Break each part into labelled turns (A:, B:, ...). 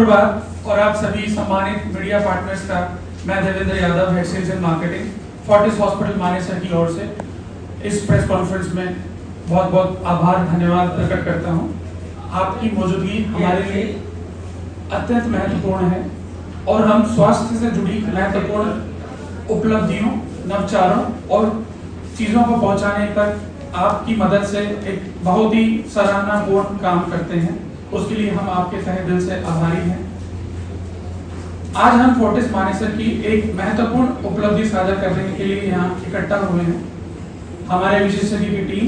A: सुप्रभात और आप सभी सम्मानित मीडिया पार्टनर्स का मैं Devendra Yadav, head sales and marketing, Fortis hospital Manesar की ओर से इस प्रेस कॉन्फ्रेंस में बहुत बहुत आभार धन्यवाद प्रकट करता हूं। आपकी मौजूदगी हमारे लिए अत्यंत महत्वपूर्ण है और हम स्वास्थ्य से जुड़ी महत्वपूर्ण उपलब्धियों, नवचारों और चीज़ों को पहुंचाने तक आपकी मदद से एक बहुत ही सराहनापूर्ण काम करते हैं। उसके लिए हम आपके तहे दिल से आभारी हैं। आज हम फोर्टिस मानेसर की एक महत्वपूर्ण उपलब्धि साझा करने के लिए यहाँ इकट्ठा हुए हैं। हमारे विशेषज्ञ की टीम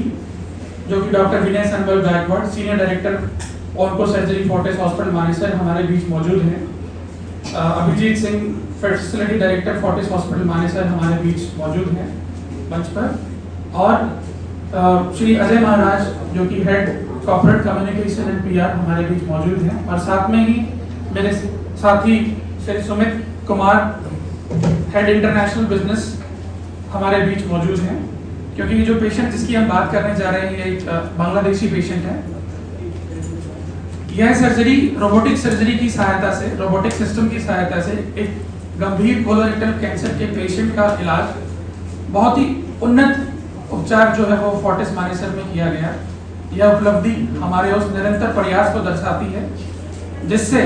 A: जो कि doctor Vinay Sanbal Gaikwad, senior director onco surgery Fortis hospital Manesar हमारे बीच मौजूद हैं। Abhijit Singh, facility director Fortis hospital Manesar हमारे बीच मौजूद हैं मंच पर, और श्री अजय महाराज जो कि head corporate communication and PR हमारे बीच मौजूद हैं, और साथ में ही मेरे साथी Shri Sumit Kumar, head international business हमारे बीच मौजूद हैं। क्योंकि ये जो पेशेंट जिसकी हम बात करने जा रहे हैं ये एक बांग्लादेशी पेशेंट है। यह सर्जरी रोबोटिक सर्जरी की सहायता से, रोबोटिक सिस्टम की सहायता से एक गंभीर कोलोरेक्टल कैंसर के पेशेंट का इलाज बहुत ही उन्नत उपचार जो है वो फोर्टिस मानेसर में किया गया। यह उपलब्धि हमारे उस निरंतर प्रयास को दर्शाती है जिससे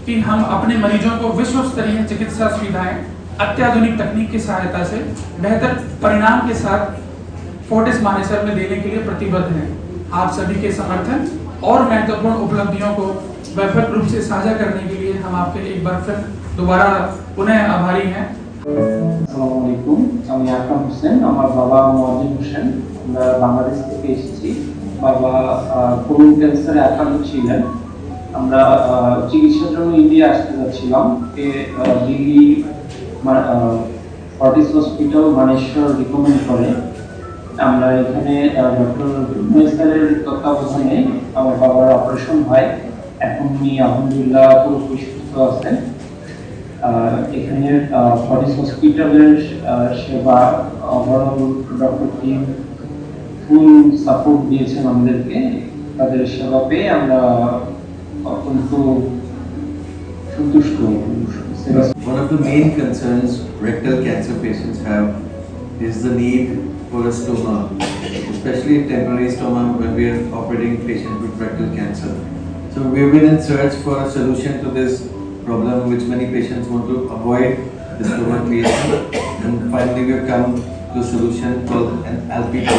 A: कि हम अपने मरीजों को विश्व स्तरीय चिकित्सा सुविधाएं अत्याधुनिक तकनीक की सहायता से बेहतर परिणाम के साथ फोर्टिस मानेसर में देने के लिए प्रतिबद्ध हैं। आप सभी के समर्थन और महत्वपूर्ण उपलब्धियों को व्यापक रूप से साझा करने के लिए हम आपके एक बार फिर दोबारा पुनः आभारी हैं।
B: আসসালামু আলাইকুম, আমি আকরাম হোসেন। আমার বাবা মোয়াজ্জেম হোসেন। আমরা বাংলাদেশ থেকে এসেছি। বাবা কোলন ক্যান্সারে আক্রান্ত ছিলেন। আমরা চিকিৎসার জন্য ইন্ডিয়া আসতে যাচ্ছিলাম। Delhi Fortis hospital Maneshwar recommend করে। আমরা এখানে ডক্টর বিনয় তত্ত্বাবধানে আমার বাবার অপারেশন হয়। এখন উনি আলহামদুলিল্লাহ পুরোপুরি সুস্থ আছেন। এখানে ফর্টিস হসপিটালের সেবা overall doctor team full support দিয়েছেন আমাদেরকে। তাদের সেবা পেয়ে আমরা অত্যন্ত সন্তুষ্ট।
C: One of the main concerns rectal cancer patients have is the need for a stoma, especially temporary stoma when we are operating patients with rectal cancer. So we have been in search for a solution to this problem which many patients want to avoid the stoma creation, and finally we have come to a solution called an LPT.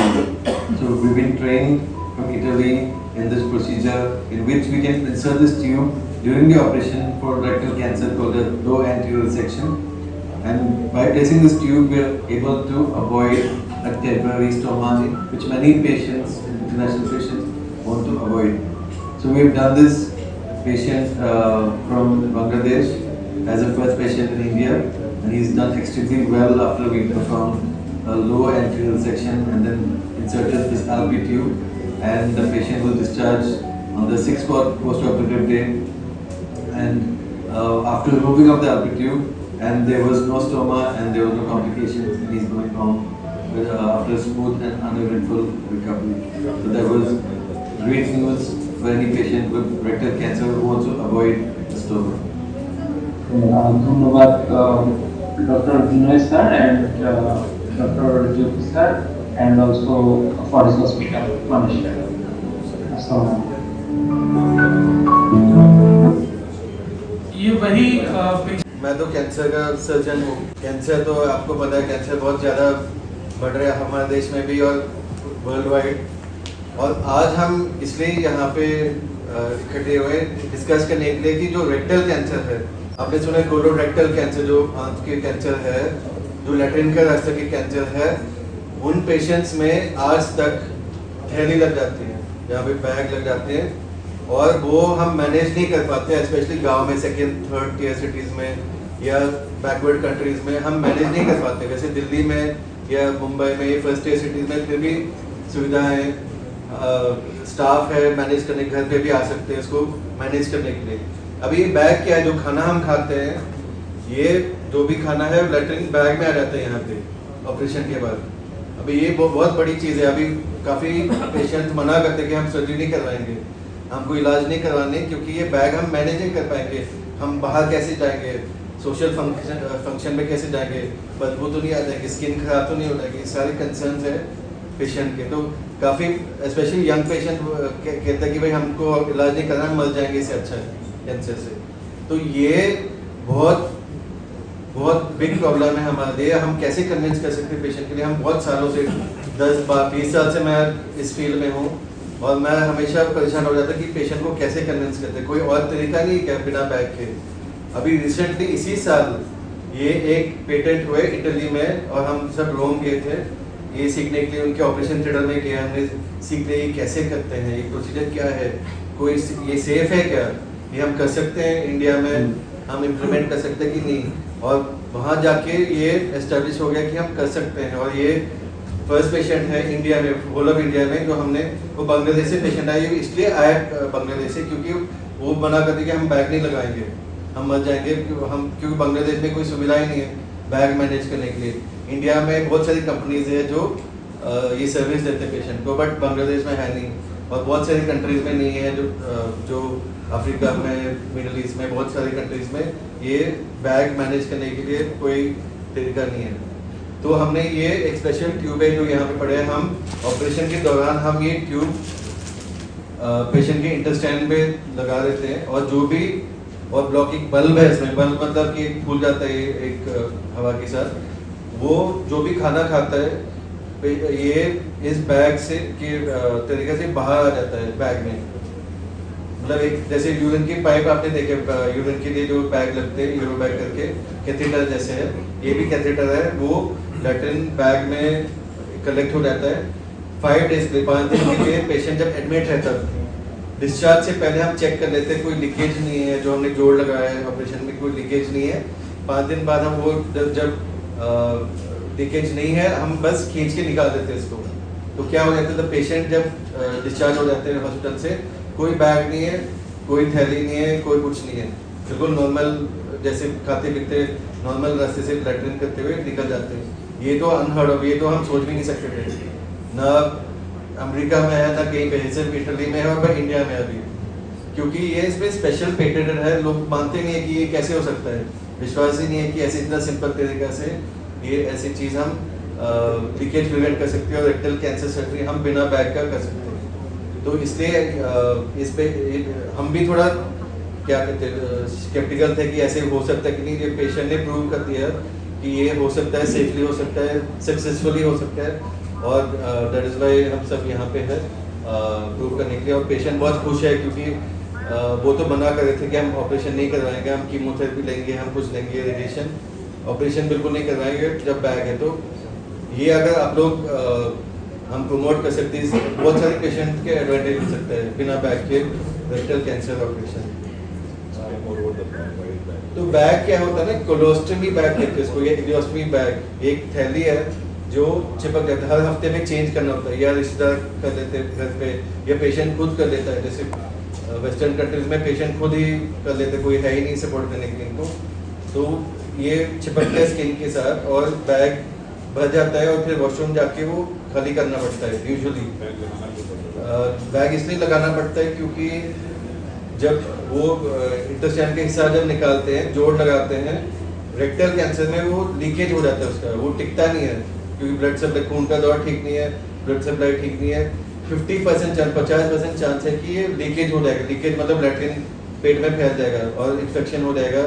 C: So we've been trained from Italy in this procedure in which we can insert this tube during the operation for rectal cancer called a low anterior resection, and by placing this tube we are able to avoid a temporary stoma which many patients, international patients, want to avoid. So we have done this patient from Bangladesh as a first patient in India, and he's done extremely well after we performed a low anterior resection and then inserted this LP tube, and the patient was discharged on the 6th post-operative day, and after removing of the LP tube, and there was no stoma and there was no complications, and he's going home with, after a smooth and uneventful recovery. So that was great news for any patient with rectal cancer who wants to avoid the stoma.
B: ধন্যবাদ doctor Vinay sir and doctor Jyoti sir and also Fortis hospital Manesar. আসসালামু
A: ये वही
D: मैं तो cancer का surgeon हूँ। Cancer तो आपको पता है, कैंसर बहुत ज़्यादा बढ़ रहा है हमारे देश में भी और वर्ल्ड वाइड। और आज हम इसलिए यहाँ पे इकट्ठे हुए डिस्कस करने के लिए कि जो रेक्टल कैंसर है, आपने सुना कोलोरेक्टल कैंसर जो आंत के कैंसर है, जो लैट्रिन का रास्ते के कैंसर है, उन पेशेंट्स में आज तक थैली लग जाती है, जहाँ पे बैग लग जाते हैं, और वो हम मैनेज नहीं कर पाते, स्पेशली गांव में, सेकेंड थर्ड टियर सिटीज़ में या बैकवर्ड कंट्रीज़ में हम मैनेज नहीं कर पाते। वैसे दिल्ली में या मुंबई में ये फर्स्ट टियर सिटीज़ में फिर भी सुविधाएँ, स्टाफ है मैनेज करने, घर पे भी आ सकते हैं इसको मैनेज करने के लिए। अभी ये बैग क्या है, जो खाना हम खाते हैं, ये जो भी खाना है लैट्रिन बैग में आ जाता है यहाँ पे ऑपरेशन के बाद। अभी ये बहुत बड़ी चीज़ है। अभी काफ़ी पेशेंट मना करते हैं कि हम सर्जरी नहीं करवाएंगे, हमको इलाज नहीं करवाने, क्योंकि ये बैग हम मैनेज नहीं कर पाएंगे, हम बाहर कैसे जाएंगे, सोशल फंक्शन में कैसे जाएंगे, बदबू तो नहीं आ जाएगी, स्किन खराब तो नहीं हो जाएगी, सारे कंसर्न्स है पेशेंट के। तो काफ़ी स्पेशली यंग पेशेंट कहते हैं कि भाई हमको इलाज नहीं करना, मर जाएंगे, इससे अच्छा है कैंसर से। तो ये बहुत बहुत बिग प्रॉब्लम है हमारे लिए। हम कैसे कन्विंस कर सकते हैं पेशेंट के लिए? हम बहुत सालों से 10-20 साल से मैं इस फील्ड में हूँ और मैं हमेशा परेशान हो जाता कि पेशेंट को कैसे कन्विंस करते, कोई और तरीका नहीं क्या बिना बैग के। अभी रिसेंटली इसी साल ये एक पेटेंट हुए इटली में और हम सब रोम गए थे ये सीखने के लिए, उनके ऑपरेशन थिएटर में गए, हमने सीख लिया ये कैसे करते हैं, ये प्रोसीजर क्या है, कोई ये सेफ है क्या, ये हम कर सकते हैं इंडिया में, हम इम्प्लीमेंट कर सकते हैं कि नहीं। और वहाँ जाके ये एस्टेब्लिश हो गया कि हम कर सकते हैं। और ये फर्स्ट पेशेंट है इंडिया में, होल ऑफ इंडिया में, जो हमने, वो बांग्लादेश से पेशेंट आया, इसलिए आया बांग्लादेश से क्योंकि वो मना करते कि हम बैग नहीं लगाएंगे, हम मर जाएंगे, क्योंकि बांग्लादेश में कोई सुविधा ही नहीं है बैग मैनेज करने के लिए। इंडिया में बहुत सारी कंपनीज है जो ये सर्विस देते हैं पेशेंट को, बट बांग्लादेश में है नहीं, और बहुत सारी कंट्रीज में नहीं है, जो अफ्रीका में, मिडल ईस्ट में, बहुत सारी कंट्रीज में ये बैग मैनेज करने के लिए कोई तरीका नहीं है। तो हमने ये एक स्पेशल ट्यूब है जो यहाँ पे पड़े हैं, हम ऑपरेशन के दौरान हम ये ट्यूब पेशेंट के इंटेस्टाइन पे लगा देते हैं, और जो भी, और ब्लॉकिंग बल्ब है इसमें, बल्ब मतलब कि फूल जाता है एक हवा के साथ, वो जो भी खाना खाता है ये इस बैग से के तरीके से बाहर आ जाता है बैग में। मतलब एक जैसे यूरिन की पाइप आपने देखे, यूरिन के लिए जो बैग लगते हैं यूरो बैग करके, कैथेटर जैसे है, ये भी कैथेटर है, वो लैट्रिन बैग में कलेक्ट हो जाता है 5 डेज के लिए, 5 दिन के लिए। पेशेंट जब एडमिट है तब डिस्चार्ज से पहले हम चेक कर लेते हैं कोई लीकेज नहीं है, जो हमने जोड़ लगाया है ऑपरेशन में कोई लीकेज नहीं है। 5 दिन बाद हम वो जब लीकेज नहीं है हम बस खींच के निकाल देते हैं इसको। तो क्या हो जाता है, तो पेशेंट जब डिस्चार्ज हो जाते हैं हॉस्पिटल से, कोई बैग नहीं है, कोई थैली नहीं है, कोई कुछ नहीं है, बिल्कुल नॉर्मल जैसे खाते पीते नॉर्मल रास्ते से लैट्रिन करते हुए निकल जाते हैं। ये तो अनहर्ड ऑफ, ये तो हम सोच भी नहीं सकते थे, ना अमेरिका में है, ना कहीं पे, सिर्फ इटली में है और भाई इंडिया में अभी, क्योंकि ये इसमें स्पेशल पेटेंट है। लोग मानते नहीं है कि ये कैसे हो सकता है, विश्वास ही नहीं है कि ऐसे इतना सिंपल तरीका से ये ऐसी चीज़ हम लीकेज प्रिवेंट कर सकते हैं और रेक्टल कैंसर सर्जरी हम बिना बैग का कर सकते हैं। तो इसलिए इस पे हम भी थोड़ा क्या कहते हैं स्केप्टिकल थे कि ऐसे हो सकता है कि नहीं। ये पेशेंट ने प्रूव कर दिया कि ये हो सकता है, सेफली हो सकता है, सक्सेसफुली हो सकता है, और दैट इज़ वाई हम सब यहाँ पे है प्रूव करने के लिए। और पेशेंट बहुत खुश है क्योंकि वो तो मना कर रहे थे कि हम ऑपरेशन नहीं करवाएंगे, हम कीमोथेरेपी लेंगे, हम कुछ लेंगे, रेडिएशन, ऑपरेशन बिल्कुल नहीं करवाएंगे जब बैग है। तो ये अगर आप लोग हम प्रमोट कर सकते हैं, बहुत सारे पेशेंट के एडवांटेज मिल सकता है बिना बैग के रेक्टल कैंसर ऑपरेशन। तो बैग क्या होता है ना, कोलोस्टमी बैग कहते हैं इसको, या इलियोस्टमी बैग, एक थैली है जो चिपक जाता है, हर हफ्ते में चेंज करना होता है, या रिश्तेदार कर लेते हैं घर पे, या पेशेंट खुद कर लेता है। जैसे वेस्टर्न कंट्रीज में पेशेंट खुद ही कर लेते, कोई है ही नहीं सपोर्ट करने के लिए इनको, तो ये चिपकता है स्किन के साथ और बैग भर जाता है और फिर वॉशरूम जाके वो खाली करना पड़ता है। यूजुअली बैग इसलिए लगाना पड़ता है क्योंकि जब वो इंटेस्टाइन के हिस्सा जब निकालते हैं, जोड़ लगाते हैं, रेक्टल कैंसर में वो लीकेज हो जाता है उसका, वो टिकता नहीं है क्योंकि ब्लड सप्लाई, खून का दौर ठीक नहीं है, ब्लड सप्लाई ठीक नहीं है। 50% चांस है कि ये लीकेज हो जाएगा। लीकेज मतलब लैट्रिन पेट में फैल जाएगा और इन्फेक्शन हो जाएगा,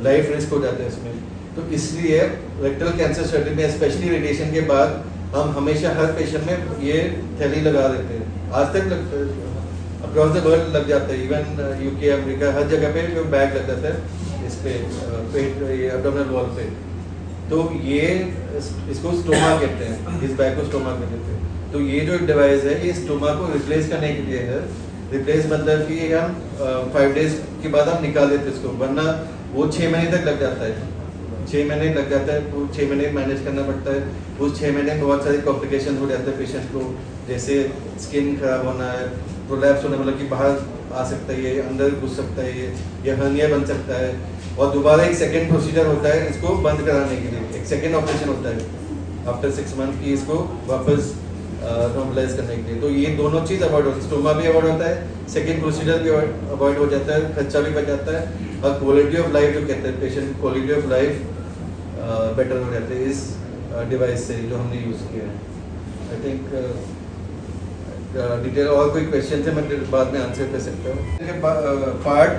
D: लाइफ रिस्क हो जाता है इसमें। तो इसलिए रेक्टल कैंसर सर्जरी में स्पेशली रेडिएशन के बाद हम हमेशा हर पेशेंट में ये थैली लगा देते हैं। आज तक अक्रॉस द वर्ल्ड लग जाता है, इवन यूके, अमेरिका, हर जगह पे जो बैग लग जाता है इस पे पेट, ये एब्डोमिनल वॉल पे। तो ये इसको स्टोमा कहते हैं, इस बैग को स्टोमा कहते हैं। तो ये जो डिवाइस है ये स्टोमा को रिप्लेस करने के लिए है। रिप्लेस मतलब कि हम 5 डेज के बाद हम निकाल देते हैं इसको, वरना वो 6 महीने तक लग जाता है। 6 महीने लग जाता है, तो 6 महीने मैनेज करना पड़ता है। उस 6 महीने में बहुत सारे कॉम्प्लिकेशन हो जाते हैं पेशेंट को, जैसे स्किन खराब होना है, प्रोलैप्स होना, मतलब कि बाहर आ सकता है, ये अंदर घुस सकता है, ये या हर्निया बन सकता है। और दोबारा एक सेकेंड प्रोसीजर होता है इसको बंद कराने के लिए, एक सेकेंड ऑपरेशन होता है आफ्टर 6 मंथ की इसको वापस नॉर्मलाइज करने के लिए। तो ये दोनों चीज़ अवॉइड होती है, स्टोमा भी अवॉइड होता है, सेकेंड प्रोसीजर भी अवॉइड हो जाता है, खर्चा भी बच जाता है, और क्वालिटी ऑफ लाइफ जो कहते हैं, patient quality of life better हो जाते हैं इस डिवाइस से जो हमने यूज़ किया है। आई थिंक डिटेल और कोई क्वेश्चन है मैं बाद में आंसर कर सकता हूँ। पार्ट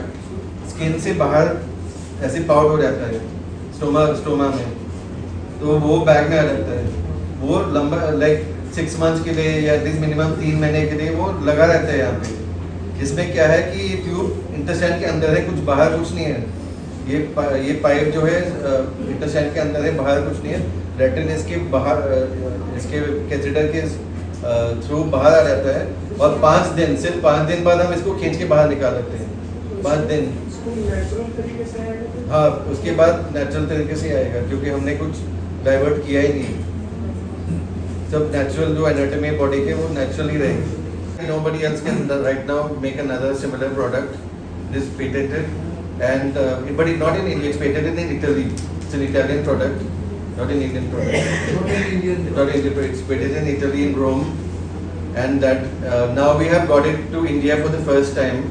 D: स्किन से बाहर ऐसे पाउट हो जाता है स्टोमा में, तो वो बैग में आ जाता है, वो लंबा लाइक 6 मंथ्स के लिए या एटलीस्ट मिनिमम 3 महीने के लिए वो लगा रहता है यहाँ पे। इसमें क्या है कि ये ट्यूब इंटेस्टाइन के अंदर है, कुछ बाहर कुछ नहीं है। ये पाइप जो है इंटेस्टाइन के अंदर है, बाहर कुछ नहीं है। लैट्रिन इसके बाहर इसके कैथेटर के थ्रू बाहर आ जाता है, और 5 दिन सिर्फ 5 दिन बाद हम इसको खींच के बाहर निकाल लेते हैं। 5 दिन हाँ, उसके बाद नेचुरल तरीके से आएगा, क्योंकि हमने कुछ डाइवर्ट किया ही नहीं। सब नेचुरल जो एनाटॉमी है बॉडी के वो नेचुरल ही रहेगी। Nobody else can right now make another similar product. This patented and but it not in India. It's patented in Italy. It's an Italian product, not an Indian product. Not Indian. It's patented in Italy in Rome, and that now we have got it to India for the first time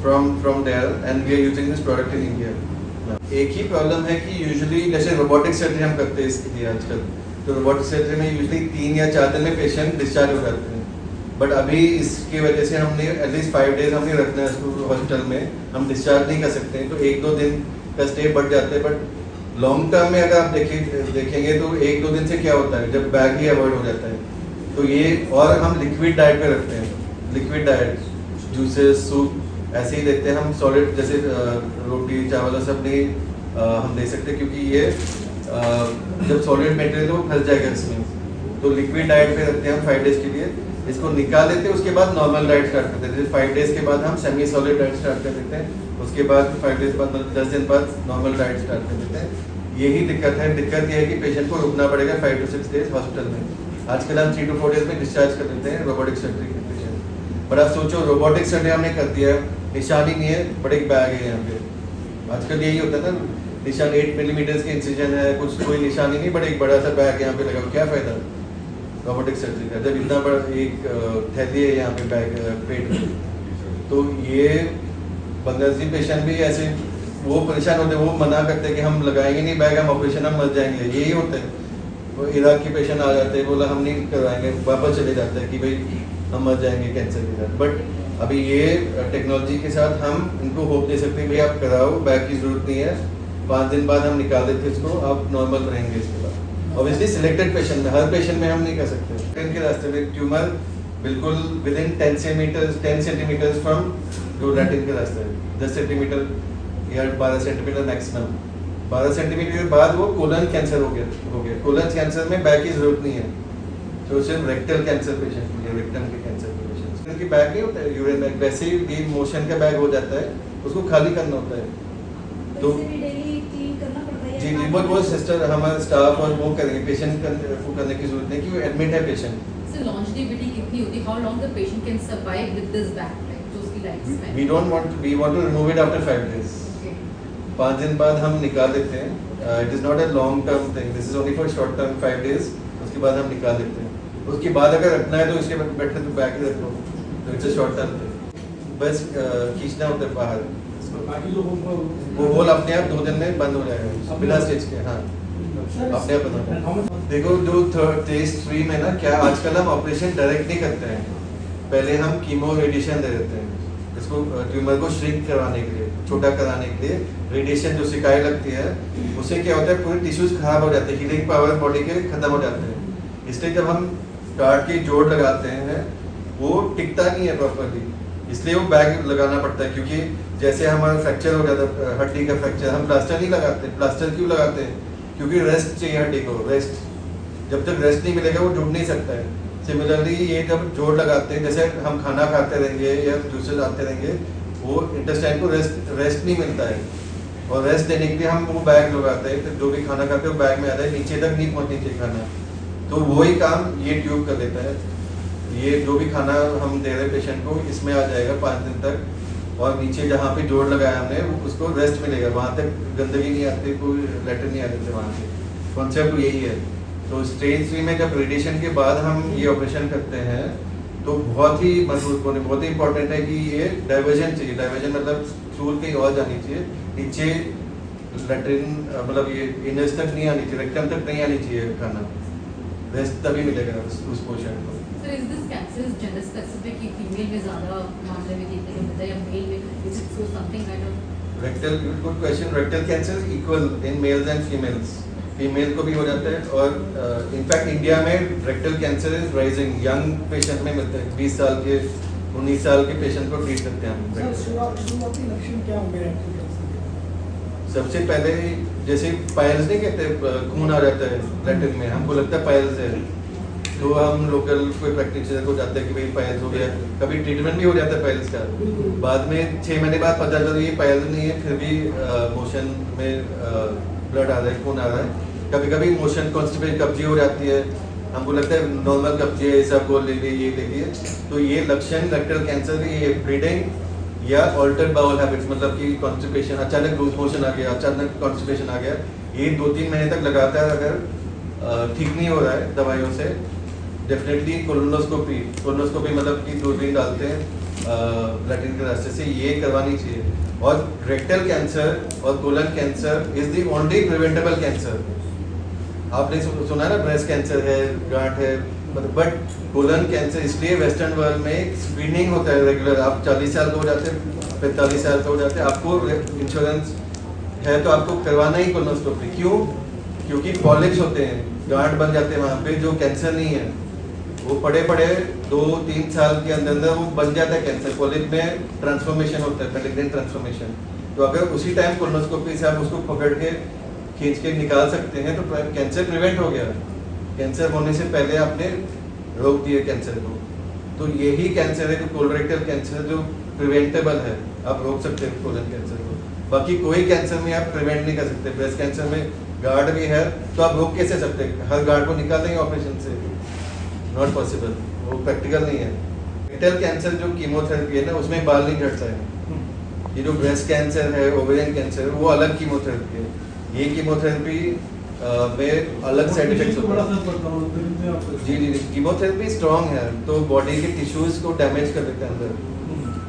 D: from there, and we are using this product in India. एक ही problem है कि usually जैसे robotic surgery हम करते हैं इसके लिए आजकल, तो रोबोटिक सर्जरी में यूजुअली 3 या 4 दिन में पेशेंट डिस्चार्ज हो जाते हैं। बट अभी इसकी वजह से हमने एटलीस्ट 5 डेज हमने रखना है इसको हॉस्पिटल में, हम डिस्चार्ज नहीं कर सकते हैं, तो 1-2 दिन का स्टे बढ़ जाता है। बट लॉन्ग टर्म में अगर आप देखेंगे तो 1-2 दिन से क्या होता है, जब बैग ही अवॉइड हो जाता है। तो ये और हम लिक्विड डाइट पे रखते हैं, लिक्विड डाइट, जूसेस, सूप ऐसे ही देते हैं हम। सॉलिड जैसे रोटी चावल सब नहीं हम दे सकते, क्योंकि ये जब सॉलिड मटेरियल वो फंस जाएगा इसमें। तो लिक्विड डाइट पे रखते हैं हम 5 डेज के लिए, इसको निकाल देते हैं, उसके बाद नॉर्मल डाइट स्टार्ट करते हैं। 5 डेज के बाद हम सेमी सॉलिड डाइट स्टार्ट कर देते हैं, उसके बाद 5 डेज बाद 10 दिन बाद नॉर्मल डाइट स्टार्ट कर देते हैं। यही दिक्कत है। दिक्कत ये है कि पेशेंट को रुकना पड़ेगा 5 to 6 डेज हॉस्पिटल में। आजकल हम 3 to 4 डेज में डिस्चार्ज कर देते हैं रोबोटिक सर्जरी के पेशेंट। पर आप सोचो, रोबोटिक सर्जरी हमने कर दिया, निशान ही नहीं है, बट एक बैग है यहाँ पे। आजकल यही होता है ना, निशान 8 मिलीमीटर के इंसिजन है, कुछ कोई निशान ही नहीं, बट एक बड़ा सा बैग यहाँ पे लगा, क्या फ़ायदा रोबोटिक सर्जरी का, जब इतना बड़ा एक थैली है यहाँ पे बैग पेट में। तो ये बंगाली पेशेंट भी ऐसे वो परेशान होते हैं, वो मना करते हैं कि हम लगाएंगे नहीं बैग, हम ऑपरेशन हम मर जाएंगे, यही होता है। वो इराक के पेशेंट आ जाते हैं, बोला हम नहीं करवाएंगे, वापस चले जाते हैं कि भाई हम मर जाएंगे कैंसर के साथ। बट अभी ये टेक्नोलॉजी के साथ हम इनको होप दे सकते हैं, भाई आप कराओ, बैग की जरूरत नहीं है, 5 दिन बाद हम निकाल देते हैं इसको, आप नॉर्मल रहेंगे इसके बाद। ऑब्वियसली सिलेक्टेड पेशेंट में, हर पेशेंट में हम नहीं कर सकते। इनके रास्ते में ट्यूमर बिल्कुल विदिन 10 सेंटीमीटर फ्रॉम जो लैट्रिन के रास्ते है, 10 सेंटीमीटर या 12 सेंटीमीटर मैक्सिमम। 12 सेंटीमीटर के बाद वो कोलन कैंसर हो गया। कोलन कैंसर में बैग की जरूरत नहीं है, तो सिर्फ रेक्टल कैंसर पेशेंट के लिए, रेक्टम के कैंसर के पेशेंट उनकी बैग नहीं होता है, यूरिन बैग, वैसे ही मोशन का बैग हो जाता है, उसको खाली करना होता है। तो जी जी, वो सिस्टर हमारे स्टाफ और वो करेंगे, पेशेंट को करने की जरूरत नहीं कि वो एडमिट है पेशेंट।
E: So longevity कितनी होती है? How long the patient can survive with this bag, like जो उसकी lifespan?
D: We want to remove it after 5 days.
E: Okay.
D: 5 दिन बाद हम निकाल देते हैं। It is not a long term thing. This is only for short term 5 days. उसके बाद हम निकाल देते हैं। उसके बाद अगर रखना है तो इसके बेटर तो बैग ही रख लो, तो it's a short term thing. बस खींचना होता है बाहर, वो होल अपने आप 2 दिन में बंद हो जाएगा बिना स्टिच के। हाँ, अपने आप बंद हो। देखो जो फेज 3 में ना, क्या आजकल हम ऑपरेशन डायरेक्ट नहीं करते हैं, पहले हम कीमो रेडिएशन दे देते हैं इसको, ट्यूमर को श्रिंक करवाने के लिए, छोटा कराने के लिए। रेडिएशन जो सिकाई लगती है उससे क्या होता है, पूरे टिश्यूज खराब हो जाते हैं, हीलिंग पावर बॉडी के खत्म हो जाते हैं। इसलिए जब हम कार्ड की जोड़ लगाते हैं वो टिकता नहीं है प्रॉपरली, इसलिए वो बैग लगाना पड़ता है। क्योंकि जैसे हमारा फ्रैक्चर हो जाता है, हड्डी का फ्रैक्चर, हम प्लास्टर नहीं लगाते। प्लास्टर क्यों लगाते हैं? क्योंकि रेस्ट चाहिए हड्डी को, रेस्ट। जब तक रेस्ट नहीं मिलेगा वो जुड़ नहीं सकता है। सिमिलरली ये जब जोड़ लगाते हैं, जैसे हम खाना खाते रहेंगे या जूसेस आते रहेंगे, वो इंटेस्टाइन को रेस्ट नहीं मिलता है, और रेस्ट देने के लिए हम वो बैग लगाते हैं, तो जो भी खाना खाते हैं वो बैग में आता है, नीचे तक नहीं पहुँचनी चाहिए खाना। तो वही काम ये ट्यूब कर देता है। ये जो भी खाना हम दे रहे पेशेंट को, इसमें आ जाएगा 5 दिन तक, और नीचे जहाँ पे जोड़ लगाया हमने उसको रेस्ट मिलेगा, वहाँ तक गंदगी नहीं आती, कोई लेटर नहीं आते थे वहाँ से। कॉन्सेप्ट यही है। तो स्टेज 3 में जब रेडिएशन के बाद हम ये ऑपरेशन करते हैं तो बहुत ही महत्वपूर्ण बहुत ही इंपॉर्टेंट है कि ये डाइवर्जन चाहिए। डाइवर्जन मतलब स्टूल कहीं और जानी चाहिए, नीचे लैट्रिन मतलब ये इनस तक नहीं आनी चाहिए, रेक्टम तक नहीं आनी चाहिए खाना, रेस्ट तभी मिलेगा उस पोर्शन को।
E: Sir, is this cancer is gender specific कि फीमेल में ज़्यादा मामले में देखने को मिलता है या मेल में? Is it so something kind of?
D: Rectal, good question. Rectal cancer is equal in males and females, female को भी हो जाता है और इनफैक्ट इंडिया में rectal cancer is rising, young patient में मिलता है, 20 साल के 19 साल के पेशेंट को ट्रीट करते हैं हम।
F: शुरुआती लक्षण क्या होंगे रेक्टल कैंसर के?
D: सबसे पहले जैसे पायल्स नहीं कहते, खून आ जाता है लैट्रिन में, हमको लगता है पायल्स है, तो हम लोकल कोई प्रैक्टिशनर को जाते हैं कि भाई पायल्स हो गया, कभी ट्रीटमेंट भी हो जाता है पायल्स का, बाद में 6 महीने बाद पता चलता है ये पायल्स नहीं है, फिर भी मोशन में ब्लड आ रहा है, खून आ रहा है, कभी कभी मोशन कॉन्स्टिपेशन कब्जी हो जाती है, हमको लगता है नॉर्मल कब्जी है, सब गोल ले लिए ये ले लिए, तो ये लक्षण रेक्टल कैंसर के ये ब्रीडिंग या ऑल्टर्ड बाउल हैबिट्स मतलब कि कॉन्स्टिपेशन, अचानक लूज मोशन आ गया, अचानक कॉन्स्टिपेशन आ गया, ये 2-3 महीने तक लगातार अगर ठीक नहीं हो रहा है दवाइयों से, डेफिनेटली कोलोनोस्कोपी मतलब कि दूरबीन डालते हैं लैट्रिन के रास्ते से, ये करवानी चाहिए। और रेक्टल कैंसर और colon cancer is the only preventable cancer. आपने सुना ना ब्रेस्ट कैंसर है, गांठ है, बट कोलन कैंसर इसलिए वेस्टर्न वर्ल्ड में स्क्रीनिंग होता है रेगुलर, आप 40 साल के हो जाते हैं, 45 साल के हो जाते हैं, आपको इंश्योरेंस है तो आपको करवाना ही कोलोनोस्कोपी। क्यों? क्योंकि पॉलिप्स होते हैं, गांठ बन जाते हैं वहाँ पे, जो कैंसर नहीं है वो पड़े 2-3 साल के अंदर वो बन जाता है कैंसर, पॉलिप में ट्रांसफॉर्मेशन होता है, पेनिग्रेन ट्रांसफॉर्मेशन। तो अगर उसी टाइम कोलोनोस्कोपी से आप उसको पकड़ के खींच के निकाल सकते हैं तो कैंसर प्रिवेंट हो गया, कैंसर होने से पहले आपने रोक दिए कैंसर को। तो यही कैंसर है जो कोलोरेक्टल कैंसर जो प्रिवेंटेबल है, आप रोक सकते हैं कोलन कैंसर को। बाकी कोई कैंसर में आप प्रिवेंट नहीं कर सकते। ब्रेस्ट कैंसर में गार्ड भी है तो आप रोक कैसे सकते हैं? हर गार्ड को निकाल देंगे ऑपरेशन से? नॉट पॉसिबल, वो प्रैक्टिकल नहीं है। रेक्टल कैंसर जो कीमोथेरेपी है ना, उसमें बाल नहीं झड़ता है। ये जो ब्रेस्ट कैंसर है, ओवेरियन कैंसर है, वो अलग कीमोथेरेपी है। ये कीमोथेरेपी में अलग साइड इफेक्ट्स होते हैं। जी, कीमोथेरेपी स्ट्रॉन्ग है तो बॉडी के टिश्यूज को डैमेज कर देता है अंदर,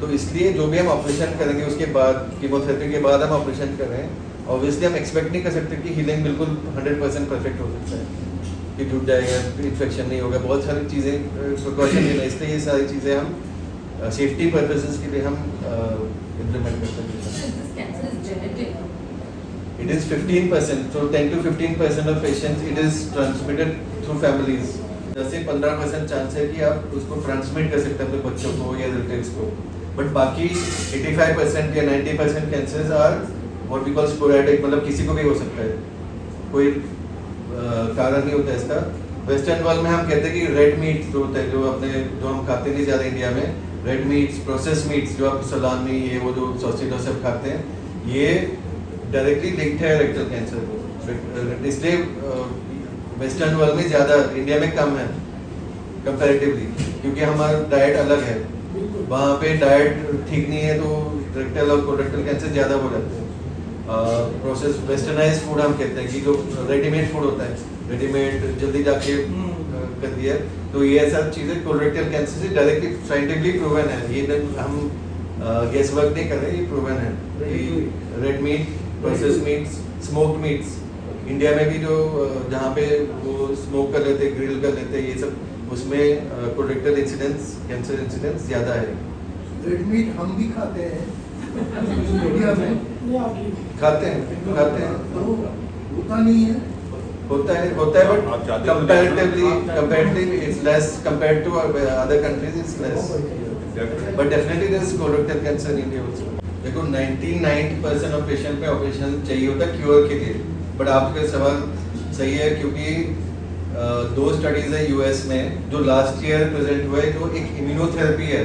D: तो इसलिए जो भी हम ऑपरेशन करेंगे उसके बाद, कीमोथेरेपी के बाद हम ऑपरेशन कर रहे हैं, ऑब्वियसली हम एक्सपेक्ट नहीं कर सकते कि हीलिंग बिल्कुल 100% परफेक्ट हो सकता है, कि टूट जाएगा, इन्फेक्शन नहीं होगा, बहुत सारी चीज़ें प्रिकॉशन लेना, इसलिए ये सारी चीज़ें हम सेफ्टी पर्पसेस के लिए हम इम्प्लीमेंट करते हैं।
E: This cancer is genetic.
D: It is 15%, so 10 to 15% of patients it is transmitted through families. 10 से 15% चांस है कि आप उसको ट्रांसमिट कर सकते हैं अपने बच्चों को या रिलेटिव्स को, बट बाकी 85% या 90% cancers are what we call sporadic, मतलब किसी को भी हो सकता है, कोई कारण नहीं होता इसका। वेस्टर्न वर्ल्ड में हम कहते हैं कि रेड मीट जो होता है, जो हम खाते नहीं ज़्यादा इंडिया में, रेड मीट्स, प्रोसेस मीट्स, जो आप सलामी ये वो जो सॉसेज और सब खाते हैं, ये डायरेक्टली लिंक्ड है रेक्टल कैंसर को। इसलिए वेस्टर्न वर्ल्ड में ज़्यादा, इंडिया में कम है कंपैरेटिवली, क्योंकि हमारा डाइट अलग है, वहाँ पे डाइट ठीक नहीं है तो रेक्टल और कोलोरेक्टल कैंसर ज़्यादा हो जाते हैं। प्रोसेस वेस्टर्नाइज फूड हम कहते हैं कि जो रेडीमेड फूड होता है, रेडीमेड जल्दी जाके कर दिया, तो ये सब चीज़ें कोलोरेक्टल कैंसर से डायरेक्टली साइंटिफिकली प्रूवन है, ये हम गेस वर्क नहीं कर रहे, ये प्रूवन है कि red meat, process meets, smoked meets, India में भी जो जहाँ पे वो स्मोक कर लेते, ग्रिल कर लेते, ये सब उसमें कोलोरेक्टल इंसिडेंस, कैंसर इंसिडेंस ज़्यादा है।
F: रेड मीट हम भी खाते हैं इंडिया में,
D: खाते हैं
F: तो होता नहीं है,
D: होता है but comparatively it's less compared to other countries, it's less, but definitely there is colorectal cancer in India also. देखो 99% ऑफ पेशेंट पे ऑपरेशन चाहिए होता है क्योर के लिए, बट आपका सवाल सही है क्योंकि 2 स्टडीज है यूएस में जो लास्ट ईयर प्रेजेंट हुए, जो एक इम्यूनोथेरेपी है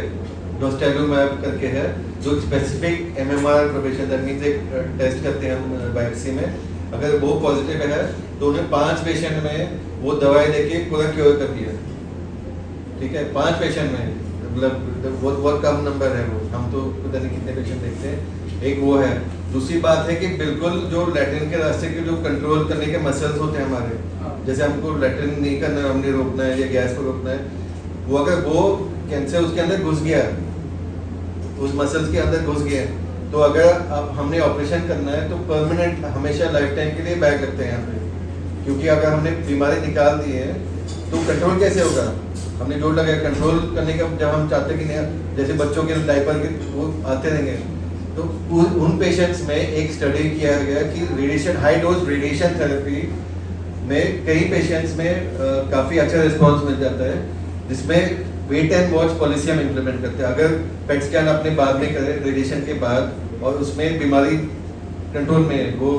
D: डोस्टेलुमैब करके है, जो स्पेसिफिक एमएमआर प्रोपेशन, दैट मींस एक टेस्ट करते हैं हम बायोप्सी में, अगर वो पॉजिटिव है तो उन्हें 5 पेशेंट में वो दवाई देके पूरा क्योर कर दिया। ठीक है, 5 पेशेंट में, मतलब बहुत कम नंबर है वो, हम तो पता नहीं कितने पेशेंट देखते हैं, एक वो है। दूसरी बात है कि बिल्कुल जो लैट्रिन के रास्ते के जो कंट्रोल करने के मसल्स होते हैं हमारे, जैसे हमको लैट्रिन नहीं करना है, हमने रोकना है या गैस को रोकना है, वो अगर वो कैंसर उसके अंदर घुस गया, उस मसल्स के अंदर घुस गया, तो अगर अब हमने ऑपरेशन करना है तो परमानेंट हमेशा लाइफ टाइम के लिए बैग रखते हैं यहाँ पे, क्योंकि अगर हमने बीमारी निकाल दी है तो कंट्रोल कैसे होगा? हमने जोर लगाया कंट्रोल करने का, जब हम चाहते कि नहीं, जैसे बच्चों के डायपर के वो आते रहेंगे, तो उन पेशेंट्स में एक स्टडी किया गया कि radiation, high dose radiation therapy में कई पेशेंट्स में काफ़ी अच्छा रिस्पॉन्स मिल जाता है, जिसमें वेट एंड वॉच पॉलिसी हम इम्प्लीमेंट करते हैं। अगर पेट स्कैन अपने बाद में करें रेडिएशन के बाद और उसमें बीमारी कंट्रोल में वो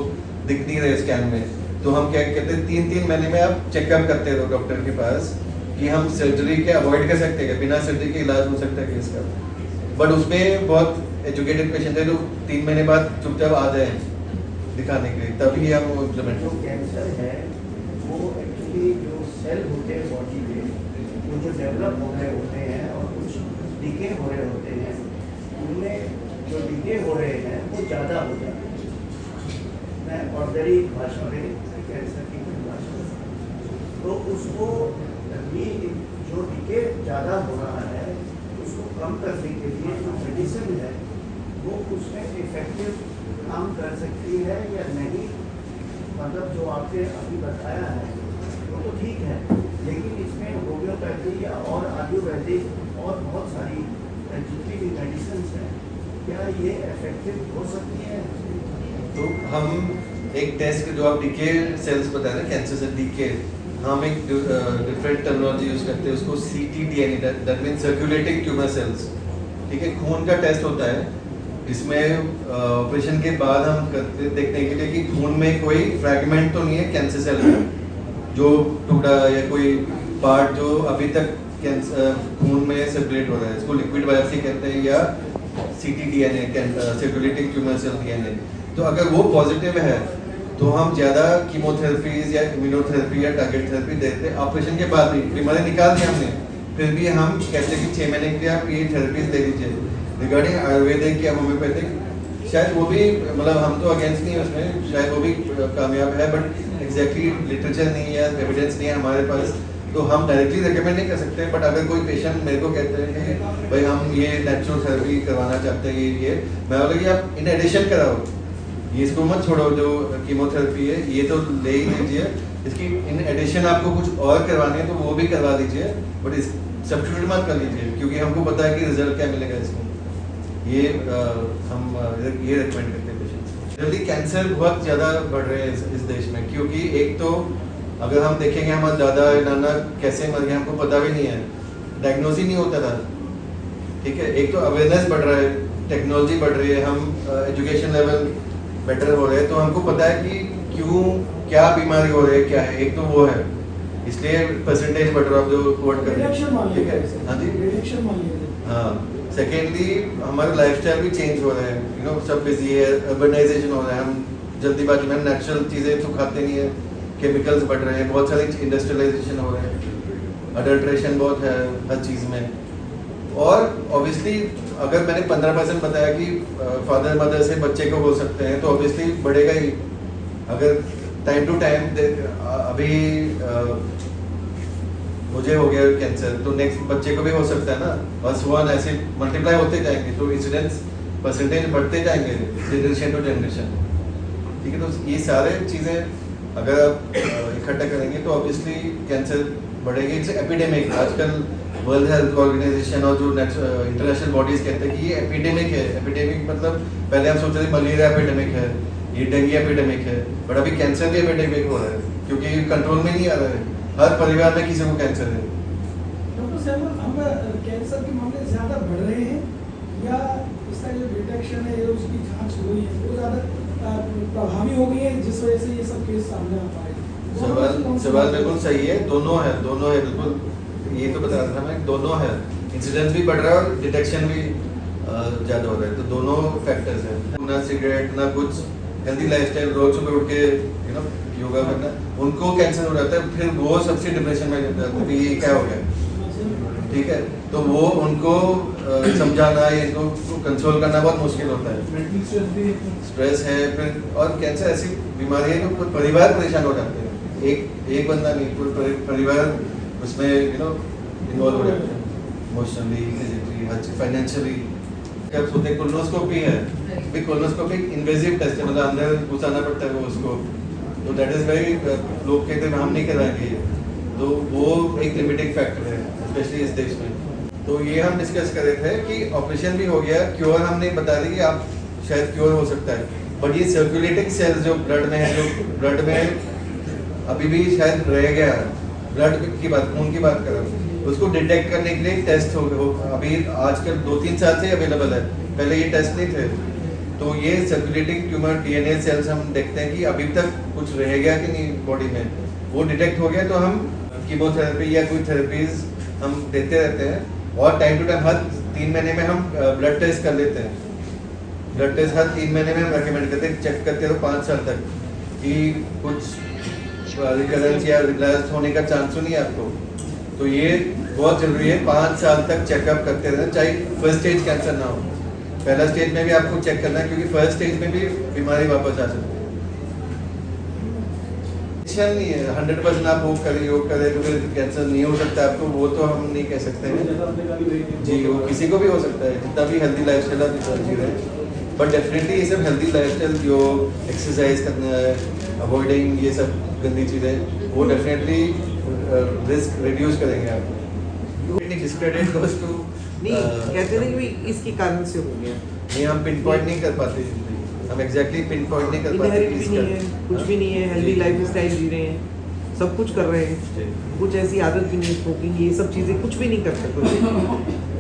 D: दिख नहीं रहे स्कैन में, तो हम क्या कहते हैं 3-3 महीने में आप चेकअप करते रहो डॉक्टर के पास कि हम सर्जरी के अवॉइड कर सकते हैं, बिना सर्जरी के इलाज हो सकता है केस का। बट उसमें बहुत एजुकेटेड पेशेंट है जो 3 महीने बाद चुपचाप आ जाए दिखाने के लिए, तभी हम वो इम्प्लीमेंट
F: जो कैंसर है वो एक्चुअली जो सेल होते हैं बॉडी में, वो जो डेवलप हो रहे होते हैं और कुछ डीके हो रहे होते हैं, उनमें जो डीके हो रहे हैं वो ज़्यादा हो जाते हैं। मैं ऑर्डनरी भाषा में कैंसर की भाषा में, तो उसको भी जो डीके ज़्यादा हो रहा है उसको कम करने के लिए जो मेडिसिन है वो उसमें इफेक्टिव काम कर सकती है या नहीं, मतलब जो आपने अभी बताया है वो तो ठीक है, लेकिन इसमें होम्योपैथी या और आयुर्वेदिक और बहुत सारी जितनी भी मेडिसिन हैं, क्या ये इफेक्टिव हो सकती है?
D: तो हम एक टेस्ट जो आप डीके सेल्स बता रहे हैं, कैंसर से डीके, हम एक डिफरेंट टर्मिनोलॉजी यूज करते हैं उसको, CTDNA, that mean circulating tumour cells, ठीक है। खून का टेस्ट होता है, इसमें ऑपरेशन के बाद हम करते देखने के लिए कि खून में कोई फ्रैगमेंट तो नहीं है कैंसर सेल में, जो टुकड़ा या कोई पार्ट जो अभी तक कैंसर खून में सर्कुलेट हो रहा है, इसको लिक्विड बायोप्सी कहते हैं या CTDNA, circulating tumour cell DNA। तो अगर वो पॉजिटिव है तो हम ज़्यादा कीमोथेरेपीज या इम्यूनोथेरेपी या टारगेट थेरेपी देते हैं ऑपरेशन के बाद भी। बीमारी निकाल दी हमने, फिर भी हम कहते हैं कि 6 महीने के लिए आप ये थेरेपीज ले लीजिए। रिगार्डिंग आयुर्वेदिक या होम्योपैथिक, शायद वो भी, मतलब हम तो अगेंस्ट नहीं है उसमें, शायद वो भी कामयाब है, बट एग्जैक्टली लिटरेचर नहीं है, एविडेंस नहीं है हमारे पास, तो हम डायरेक्टली रिकमेंड नहीं कर सकते। बट अगर कोई पेशेंट मेरे को कहते हैं कि भाई हम ये नेचुरल थेरेपी करवाना चाहते हैं, ये मैं बोला कि आप इन एडिशन कराओ, ये इसको मत छोड़ो, जो कीमोथेरेपी है ये तो ले ही लीजिए, इसकी इन एडिशन आपको कुछ और करवाने है तो वो भी करवा दीजिए, बट इस सब्स्टिट्यूट मत कर लीजिए, क्योंकि हमको पता है कि रिजल्ट क्या मिलेगा इसमें। ये हम ये रिकमेंड करते हैं पेशेंट्स। जल्दी कैंसर बहुत ज़्यादा बढ़ रहे हैं इस देश में, क्योंकि एक तो अगर हम देखेंगे हमारे दादा नाना कैसे मर गए हमको पता भी नहीं है, डायग्नोज ही नहीं होता था, ठीक है। एक तो अवेयरनेस बढ़ रहा है, टेक्नोलॉजी बढ़ रही है, हम एजुकेशन लेवल बेटर हो रहे हैं, तो हमको पता है कि क्यों क्या बीमारी हो रही है, क्या है, एक तो वो है, इसलिए परसेंटेज बढ़ रहा है जो कोट कर रहे हैं, ठीक है। हाँ जी, हाँ। सेकेंडली हमारा लाइफस्टाइल भी चेंज हो रहा है, यू नो, सब बिजी है, अर्बनाइजेशन हो रहा है, हम जल्दीबाजी में नेचुरल चीज़ें तो खाते नहीं है, केमिकल्स बढ़ रहे हैं, बहुत सारी इंडस्ट्रियलाइजेशन हो रहे हैं, अडल्ट्रेशन बहुत है हर चीज़ में, और ऑब्वियसली अगर मैंने 15% बताया कि फादर मदर से बच्चे को हो सकते हैं, तो ऑब्वियसली बढ़ेगा ही। अगर टाइम टू टाइम अभी मुझे हो गया कैंसर, तो नेक्स्ट बच्चे को भी हो सकता है ना, बस वन ऐसे मल्टीप्लाई होते जाएंगे, तो इंसिडेंस परसेंटेज बढ़ते जाएंगे जनरेशन टू जनरेशन, ठीक है। तो ये सारे चीज़ें अगर आप इकट्ठा करेंगे तो ऑब्वियसली कैंसर बढ़ेगी। इट्स एपिडेमिक, आजकल वर्ल्ड हेल्थ ऑर्गेनाइजेशन और जो इंटरनेशनल बॉडीज कहते हैं कि ये एपिडेमिक है। एपिडेमिक मतलब पहले हम सोच रहे थे मलेरिया एपिडेमिक है, ये डेंगू एपिडेमिक है, बट अभी कैंसर भी एपिडेमिक हो रहा है, क्योंकि कंट्रोल में नहीं आ रहा है, हर परिवार में किसी को कैंसर है।
G: डॉक्टर साहब, हम कैंसर के मामले ज़्यादा बढ़ रहे हैं या इसका जो डिटेक्शन है, उसकी जांच हो रही है, वो ज़्यादा प्रभावी हो गई है, जिस वजह से ये सब केस सामने आ पाए?
D: सवाल बिल्कुल सही है, दोनों है बिल्कुल, ये तो बता रहा था मैं, दोनों है, इंसिडेंस भी बढ़ रहा है और डिटेक्शन भी ज़्यादा हो रहा है, तो दोनों फैक्टर्स हैं। ना सिगरेट, ना कुछ हेल्दी लाइफस्टाइल, रोज सुबह उठ के यू नो योगा करना, उनको कैंसर हो जाता है, फिर वो सबसे डिप्रेशन में जाता है कि ये क्या हो गया, ठीक है। तो वो उनको समझाना, इनको कंट्रोल करना बहुत मुश्किल होता है, स्ट्रेस है फिर, और कैंसर ऐसी बीमारी है जो परिवार परेशान हो जाते हैं। एक बंदा नहीं, पूरा परिवार उसमें इन्वॉल्व हो जाता है, इमोशनली, फिजिकली, हर चीज, फाइनेंशियली। जब सोते कोलोनोस्कोपी है, भी कोलोनोस्कोपी इन्वेजिव टेस्ट है, मतलब अंदर घुसाना पड़ता है वो उसको, तो दैट इज वेरी, लोग कहते हैं हम नहीं कराएंगे, तो वो एक लिमिटिंग फैक्टर है स्पेशली इस देश में। तो ये हम डिस्कस कर रहे थे कि ऑपरेशन भी हो गया, क्योर हमने बता दी कि आप शायद क्योर हो सकता है, बट ये सर्कुलेटिंग सेल्स जो ब्लड में है, जो ब्लड में अभी भी शायद रह गया, ब्लड की बात, खून की बात कर रहा हूँ, उसको डिटेक्ट करने के लिए टेस्ट हो अभी आजकल 2-3 साल से अवेलेबल है, पहले ये टेस्ट नहीं थे। तो ये सर्कुलेटिंग ट्यूमर डीएनए सेल्स हम देखते हैं कि अभी तक कुछ रह गया कि नहीं बॉडी में, वो डिटेक्ट हो गया तो हम कीमोथेरेपी या कोई थेरेपीज हम देते रहते हैं, और टाइम टू टाइम हर 3 महीने में हम ब्लड टेस्ट कर लेते हैं। ब्लड टेस्ट हर 3 महीने में हम रेकमेंड करते हैं, चेक करते हैं 5 साल तक कि कुछ रिकरेंस या रिलैप्स होने का चांस नहीं है आपको। तो ये बहुत जरूरी है, 5 साल तक चेकअप करते रहना, चाहे फर्स्ट स्टेज कैंसर ना हो, पहला स्टेज में भी आपको चेक करना है, क्योंकि फर्स्ट स्टेज में भी बीमारी वापस आ सकती है। नहीं है 100% आप वो करें, योग करें तो फिर कैंसर नहीं हो सकता आपको, वो तो हम नहीं कह सकते हैं जी, वो किसी को भी हो सकता है, जितना भी हेल्दी लाइफस्टाइल आप जी रहे हैं, बट डेफिनेटली ये सब हेल्दी लाइफस्टाइल, जो एक्सरसाइज करना है, अवॉइडिंग ये सब गंदी चीज़ें, वो डेफिनेटली रिस्क रिड्यूस करेंगे आपको। डिस्क्रेडिट गोस टू
H: नहीं कहते ना कि इसके कारण से हो गया,
D: नहीं, हम पिन पॉइंट नहीं कर पाते, हम एग्जैक्टली पिन पॉइंट नहीं कर पाते।
H: इनहेरिट भी नहीं है, कुछ भी नहीं है, हेल्दी लाइफ स्टाइल जी रहे हैं, सब कुछ कर रहे हैं, कुछ ऐसी आदत भी नहीं, स्मोकिंग ये सब चीज़ें कुछ भी नहीं कर सकते,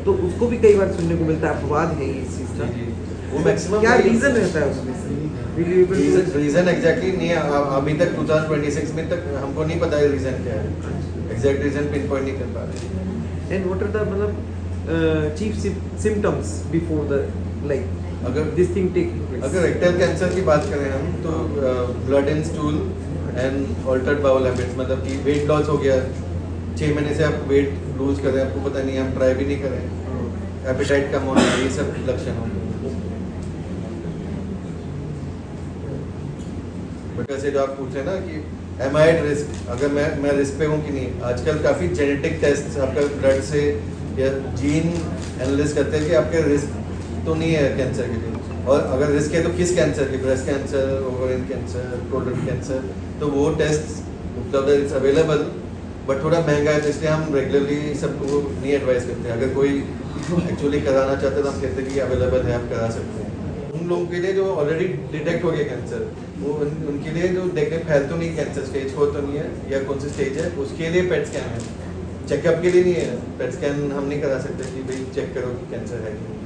H: तो उसको भी कई बार सुनने को मिलता है, अपवाद है इस चीज़ का।
D: वो मैक्सिमम
H: क्या रीज़न रहता है उसमें?
D: रीजन एग्जैक्टली नहीं है, अभी तक 2026 में तक हमको नहीं पता है रीजन क्या है, एग्जैक्ट रीजन पिन पॉइंट नहीं कर पा रहे।
H: एंड व्हाट आर द मतलब chief symptoms before the like
D: अगर
H: दिस थिंग टेकिंग प्लेस?
D: अगर रेक्टल कैंसर की बात करें हम, तो blood in stool and altered bowel habits, मतलब कि वेट लॉस हो गया, 6 महीने से आप वेट लूज कर रहे हैं, आपको पता नहीं, हम ट्राई भी नहीं कर रहे हैं, एपेटाइट कम होना, ये सब लक्षण होंगे। बट वैसे जो आप पूछ रहे हैं ना कि एम आई एट रिस्क, अगर मैं रिस्क पे हूँ कि नहीं, आजकल काफ़ी जेनेटिक टेस्ट आपका ब्लड से या जीन एनालिसिस करते हैं कि आपके रिस्क तो नहीं है कैंसर के लिए, और अगर रिस्क है तो किस कैंसर के, breast cancer, ovarian cancer, colorectal cancer, तो वो टेस्ट उपलब्ध है, इट्स अवेलेबल, बट थोड़ा महंगा है, इसलिए हम रेगुलरली सबको नहीं एडवाइस करते हैं। अगर कोई एक्चुअली कराना चाहते हैं तो हम कहते हैं कि अवेलेबल है, आप करा सकते हैं। उन लोगों के लिए जो ऑलरेडी डिटेक्ट हो गया कैंसर, वो उनके लिए जो देखने फैल तो नहीं कैंसर, स्टेज 4 तो नहीं है, या कौन सी स्टेज है, उसके लिए पेट स्कैन है, चेकअप के लिए नहीं है। पेट स्कैन हम नहीं करा सकते कि भाई चेक करो कि कैंसर है कि नहीं।